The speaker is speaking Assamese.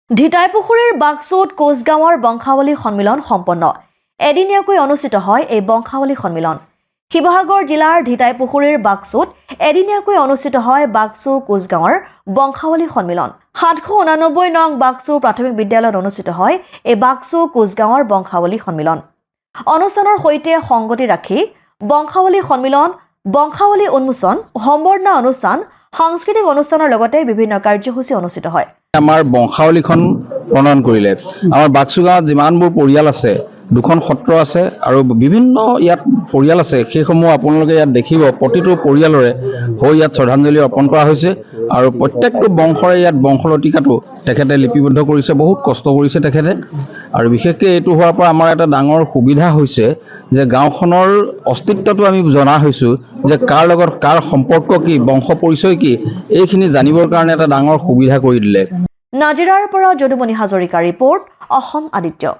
ঢিতাইপুখুৰীৰ বাক্সুত কোচগাঁৱৰ বংশাৱলী সন্মিলন সম্পন্ন এদিনীয়াকৈ অনুষ্ঠিত হয় এই বংশাৱলী সন্মিলন শিৱসাগৰ জিলাৰ ঢিতাইপুখুৰীৰ বাক্সুত এদিনীয়াকৈ অনুষ্ঠিত হয় বাক্সু কোচগাঁৱৰ বংশাৱলী সন্মিলন ৭৮৯ নং বাক্সু প্ৰাথমিক বিদ্যালয়ত অনুষ্ঠিত হয় এই বাক্সু কোচগাঁৱৰ বংশাৱলী সন্মিলন অনুষ্ঠানৰ সৈতে সংগতি ৰাখি বংশাৱলী সন্মিলন বংশাৱলী উন্মোচন সম্বৰ্ধনা অনুষ্ঠান সাংস্কৃতিক অনুষ্ঠানৰ লগতে বিভিন্ন কাৰ্যসূচী অনুষ্ঠিত হয় আমাৰ বংশাৱলীখন প্ৰণয়ন কৰিলে আমাৰ বাক্সু গাঁৱত যিমানবোৰ পৰিয়াল আছে দুখন সত্ৰ আছে আৰু বিভিন্ন ইয়াত পৰিয়াল আছে সেইসমূহ আপোনালোকে ইয়াত দেখিব প্ৰতিটো পৰিয়ালৰে হৈ ইয়াত শ্ৰদ্ধাঞ্জলি অৰ্পণ কৰা হৈছে আৰু প্ৰত্যেকটো বংশৰে ইয়াত বংশলতিকাটো তেখেতে লিপিবদ্ধ কৰিছে বহুত কষ্ট কৰিছে তেখেতে আৰু বিশেষকৈ এইটো হোৱাৰ পৰা আমাৰ এটা ডাঙৰ সুবিধা হৈছে যে গাঁওখনৰ অস্তিত্বটো আমি জনা হৈছোঁ যে কাৰ লগত কাৰ সম্পৰ্ক কি বংশ পৰিচয় কি এইখিনি জানিবৰ কাৰণে এটা ডাঙৰ সুবিধা কৰি দিলে নাজিৰাৰ পৰা যদুমণি হাজৰিকা ৰিপৰ্ট অসম আদিত্য।